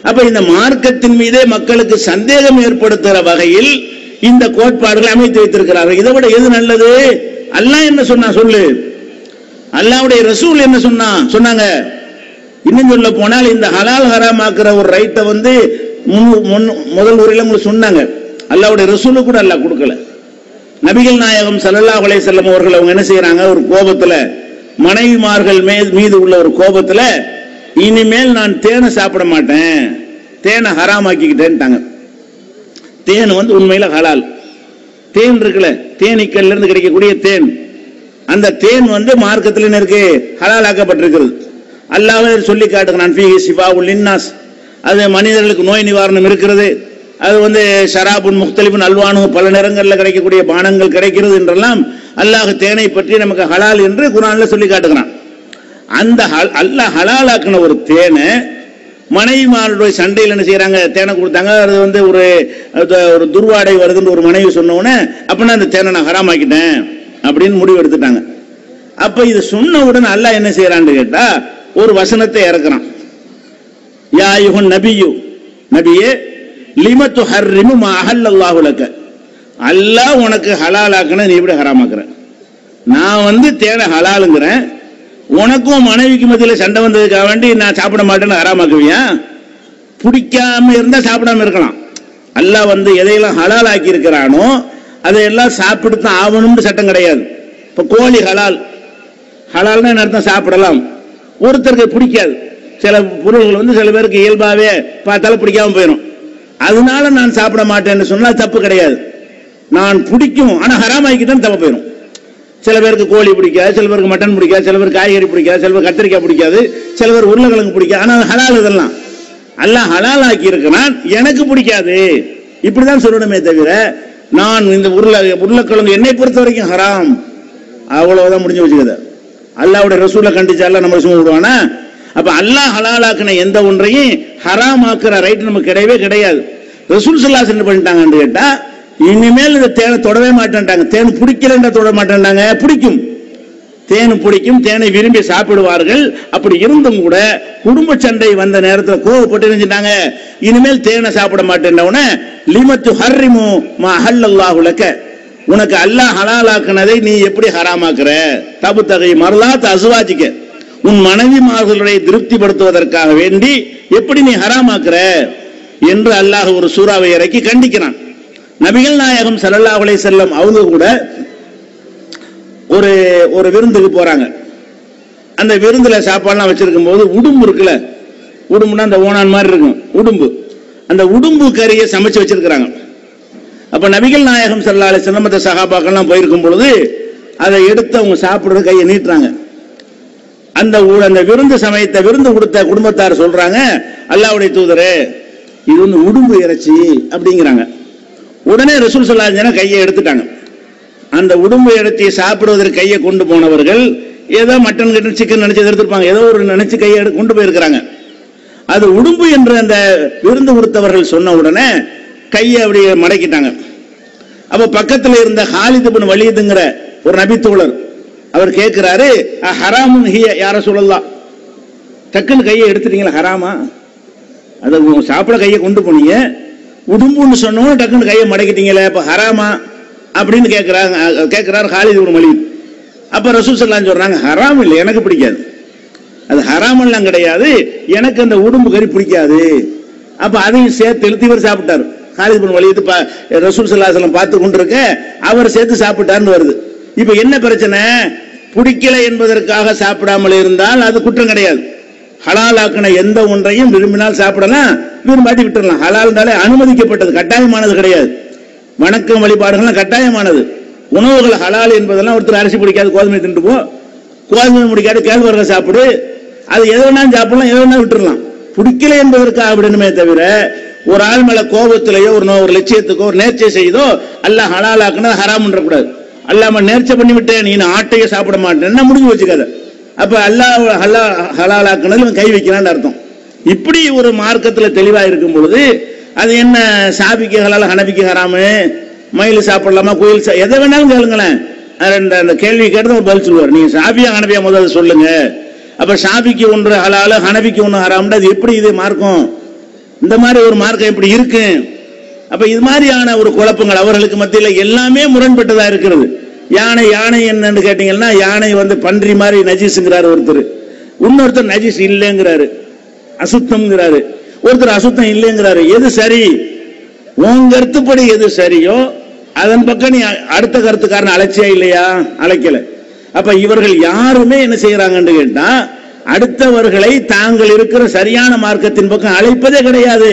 அப்ப இந்த மார்க்கத்தின் மீதே மக்களுக்கு சந்தேகம் ஏற்படுத்துகிற வகையில் இந்த கோட்பாடுகளை அமைத்து வைத்திருக்கிறார்கள். இதை விட எது நல்லது? அல்லாஹ் என்ன சொன்னா சொல்லு, அல்லாஹ்வுடைய ரசூல் என்ன சொன்னாங்க. இன்னும் சொல்ல போனால் இந்த ஹலால் ஹராமாக்குற ஒரு ரைட்டை முதல் உரையில உங்களுக்கு சொன்னாங்க. அல்லாஹ்வுடைய ரசூலு கூட அல்லாஹ் கொடுக்கல. நபிகள் நாயகம் ஸல்லல்லாஹு அலைஹி வஸல்லம் அவர்கள் அவங்க என்ன செய்யறாங்க, ஒரு கோபத்துல, மனைவிமார்கள் மீது உள்ள ஒரு கோபத்துல, இனிமேல் நான் தேனை சாப்பிட மாட்டேன், தேனை ஹராமாக்கிக்கிட்டேன்ட்டாங்க. தேன் உண்மையில ஹலால். தேன் இருக்குல்ல, தேனீக்கல்ல இருந்து கிடைக்கக்கூடிய தேன், அந்த தேன் மார்க்கத்தில் இருக்கு, ஹலால் ஆக்கப்பட்டிருக்கிறது. அல்லாஹ்வே சொல்லி காட்டுகிறான், ஃபீஹி ஷிஃபாஉல் லின்னாஸ், அது மனிதர்களுக்கு நோய் நிவாரணம் இருக்கிறது. அது ஷராபுன் முக்தலிபுன் அல்வானு, பல நிறங்கள்ல கிடைக்கக்கூடிய பானங்கள் கிடைக்கிறது என்றெல்லாம் அல்லாஹ் தேனை பற்றி நமக்கு ஹலால் என்று குர்ஆன்ல சொல்லி காட்டுகிறான். அந்த அல்லாஹ் ஹலாலாக்குன ஒரு தேனை மனைவிமாருடைய சண்டையில் என்ன செய்யறாங்க, தேனை கொடுத்தாங்க. அது ஒரு துர்வாடை வருதுன்னு ஒரு மனைவி சொன்ன உடனே, அப்படின்னா அந்த தேனை நான் ஹராமாக்கிட்டேன் அப்படின்னு முடிவு எடுத்துட்டாங்க. அப்ப இது சொன்ன உடனே அல்லாஹ் என்ன செய்யறான்னு கேட்டா ஒரு வசனத்தை இறக்குறான். யா அய்யுஹன் நபியு, நபியே, லிம துஹர்ரிமு மா அஹல்லல்லாஹு லக, அல்லாஹ் உனக்கு ஹலாலாக்குன நீ எப்படி ஹராமாக்குற? நான் தேனை ஹலாலுங்கிறேன், உனக்கும் மனைவிக்கு மத்தியில் சண்டை வந்ததுக்காக வேண்டி நான் சாப்பிட மாட்டேன்னு ஹராமாக்குவியா? பிடிக்காம இருந்தா சாப்பிடாம இருக்கலாம். அல்லாஹ் எதையெல்லாம் ஹலால் ஆக்கி இருக்கிறானோ அதையெல்லாம் சாப்பிட்டுத்தான் ஆகணும்னு சட்டம் கிடையாது. இப்ப கோழி ஹலால், ஹலால்னா என்ன அர்த்தம்? சாப்பிடலாம். ஒருத்தருக்கு பிடிக்காது, சில பொருள்கள் சில பேருக்கு இயல்பாவே பார்த்தாலும் பிடிக்காம போயிடும். அதனால நான் சாப்பிட மாட்டேன்னு சொன்னா தப்பு கிடையாது. நான் பிடிக்கும் ஆனா ஹராமாக்கிட்டேன்னு தப்பு போயிடும். சில பேருக்கு கோழி பிடிக்காது, சில பேருக்கு மட்டன் பிடிக்காது, சில பேருக்கு காய்கறி பிடிக்காது, சில பேருக்கு கத்திரிக்காய் பிடிக்காது, சில பேர் உருளைக்கிழங்கு பிடிக்காது. ஆனா ஹலால் இதெல்லாம் அல்லாஹ் ஹலால் ஆக்கி இருக்கிறான், எனக்கு பிடிக்காது இப்படிதான் சொல்லணுமே தவிர, நான் இந்த உருளைக்கிழங்கு என்னை பொறுத்த வரைக்கும் ஹராம் அவ்வளவுதான் முடிஞ்சு வச்சுக்கிறது. அல்லாஹ்வுடைய ரசூலை கண்டிச்சால நம்ம சும்மா விடுவானா? அப்ப அல்லாஹ் ஹலாலாக்குன எந்த ஒன்றையும் ஹராம் ஆக்குற ரைட் நமக்கு கிடையவே கிடையாது. ரசூல் ஸல்லல்லாஹு அலைஹி வஸல்லம் பண்ணிட்டாங்கன்னு கேட்டா, இனிமேல் இந்த தேனை தொடவே மாட்டேன்ட்டாங்க. தேன் பிடிக்கலன்ற தொட மாட்டேன்ட்டாங்க. பிடிக்கும், தேன் பிடிக்கும், தேனை விரும்பி சாப்பிடுவார்கள். அப்படி இருந்தும் கூட குடும்ப சண்டை வந்த நேரத்தில் கோவப்பட்டு இருந்துட்டாங்க, இனிமேல் தேனை சாப்பிட மாட்டேன்னவன, லிமத்து ஹர்ரிமு மா அஹல்லல்லாஹு லக, உனக்கு அல்லாஹ் ஹலாலாக்குனதை நீ எப்படி ஹராமாக்குற? தபு தகை மர்லாத் அஸ்வாஜிக்க, உன் மனைவிமார்களுடைய திருப்திப்படுத்துவதற்காக வேண்டி எப்படி நீ ஹராமாக்குற என்று அல்லாஹ் ஒரு சூறாவை இறக்கி கண்டிக்கிறான். நபிகள் நாயகம் ஸல்லல்லாஹு அலைஹி வஸல்லம் அவங்க கூட ஒரு விருந்துக்கு போறாங்க. அந்த விருந்துல சாப்பாடுலாம் வச்சிருக்கும் போது உடும்பு இருக்குல்ல, உடும்புனா அந்த ஓனான் மாதிரி இருக்கும் உடும்பு, அந்த உடும்பு கறியை சமைச்சு வச்சிருக்கிறாங்க. அப்ப நபிகள் நாயகம் ஸல்லல்லாஹு அலைஹி வஸல்லம் மற்ற சஹாபாக்கள்லாம் போயிருக்கும் பொழுது அதை எடுத்து அவங்க சாப்பிடுறது கையை நீட்டுறாங்க. அந்த விருந்து சமயத்தை விருந்து கொடுத்த குடும்பத்தார் சொல்றாங்க, அல்லாஹ்வுடைய தூதரே, இது உடும்பு இறைச்சி அப்படிங்கிறாங்க. உடனே ரசூல் ஸல்லல்லாஹு அலைஹி வஸல்லம் கையை எடுத்துட்டாங்க. அந்த உடும்பு இறைச்சியை சாப்பிடுவதற்கு கையை கொண்டு போனவர்கள் ஏதோ மட்டன் கிட்டன் சிக்கன் நினைச்சு எடுத்துருப்பாங்க, ஏதோ ஒரு நினைச்சு கையை கொண்டு போயிருக்கிறாங்க. அது உடும்பு என்று அந்த விருந்து கொடுத்தவர்கள் சொன்ன உடனே கையை அப்படியே மடக்கிட்டாங்க. அப்ப பக்கத்தில் இருந்த ஹாலித் இப்னு வலீதுங்கிற ஒரு நபித்தோழர் அவர் கேட்கிறாரு, ஹராமுன் ஹிய யா ரசூலல்லாஹ், டக்குன்னு கையை எடுத்துட்டீங்களா, ஹராமா? அதை சாப்பிட கையை கொண்டு போனீங்க, உடும்புன்னு சொன்னோம், டக்குன்னு கையை மடக்கிட்டீங்களே, அப்ப ஹராமா அப்படின்னு கேட்கிறார் ஹாலித் இப்னு வலீத். அப்ப ரசூல் ஸல்லல்லாஹு அலைஹி வஸல்லம் சொல்றாங்க, ஹராம் இல்லை, எனக்கு பிடிக்காது, அது ஹராம் எல்லாம் கிடையாது, எனக்கு அந்த உடும்பு கறி பிடிக்காது. அப்ப அதையும் சேர்த்து இழுத்து இவர் சாப்பிட்டார். ஹாலித் இப்னு வலீத் ரசூல் ஸல்லல்லாஹு அலைஹி வஸல்லம் பார்த்து கொண்டிருக்க அவர் சேர்த்து சாப்பிட்டார்னு வருது. இப்ப என்ன பிரச்சனை? பிடிக்கல என்பதற்காக சாப்பிடாமல் இருந்தால் அது குற்றம் கிடையாது. ஹலாலாக்கின எந்த ஒன்றையும் விரும்பினால் சாப்பிடலாம், விரும்பாட்டி விட்டுறலாம். ஹலால்னாலே அனுமதிக்கப்பட்டது, கட்டாயமானது கிடையாது. வணக்கம் வழிபாடுகள் கட்டாயமானது. உணவுகள் ஹலால் என்பதெல்லாம் ஒருத்தர் அரிசி பிடிக்காது கோதுமை தின்று போ, கோதுமை பிடிக்காது கேழ்வரகு சாப்பிடு, அது எது வேணாலும் சாப்பிடலாம், எது வேணாலும் விட்டுறலாம். பிடிக்கல என்பதற்காக அப்படின்னுமே தவிர ஒரு ஆள் மேல கோபத்திலேயோ ஒரு லட்சியத்துக்கோ ஒரு நேர்ச்சை செய்தோ அல்லாஹ் ஹலாலாக்குனது ஹராம்ன்ற கூடாது. அல்லாம நேர்ச்சை பண்ணி விட்டேன், நீ ஆட்டையே சாப்பிட மாட்டேன்னா முடிஞ்சு வச்சுக்காத. அப்ப அல்லாஹ் ஹலாலாக்குனதுல கை வைக்கிறான்னு அர்த்தம். இப்படி ஒரு மார்க்கத்துல தெளிவா இருக்கும் பொழுது அது என்ன சாபிக்கு ஹலால் ஹனபிக்கு ஹராமு, மயில் சாப்பிடலாமா, கோயில் எதை வேணாலும் கேளுங்களேன், அந்த கேள்வி கேட்டு பதில் சொல்லுவார். நீங்க சாபியா ஹனபியா முதல்ல சொல்லுங்க, அப்ப ஷாஃபிக்கு ஒன்று ஹலால், ஹனபிக்கு ஒன்று ஹராம்னா அது எப்படி இது மார்க்கம்? இந்த மாதிரி ஒரு மார்க்கம் எப்படி இருக்கு? அப்ப இது மாதிரியான ஒரு குழப்பங்கள் அவர்களுக்கு மத்தியில் எல்லாமே முரண்பட்டதா இருக்கிறது. யானை யானை என்னன்னு கேட்டீங்கன்னா, யானை பன்றி மாதிரி நஜீஸ்ங்கிறாரு ஒருத்தர், இன்னொருத்தர் நஜீஸ் இல்லைங்கிறாரு, அசுத்தம்ங்கிறாரு, ஒருத்தர் அசுத்தம் இல்லைங்கிறாரு. எது சரி? உன் கருத்துப்படி எது சரியோ அதன் பக்கம் நீ அடுத்த கருத்துக்காரன் அழைச்சியா இல்லையா? அழைக்கல. அப்ப இவர்கள் யாருமே என்ன செய்யறாங்கன்னு கேட்டா, அடுத்தவர்களை தாங்கள் இருக்கிற சரியான மார்க்கத்தின் பக்கம் அழைப்பதே கிடையாது.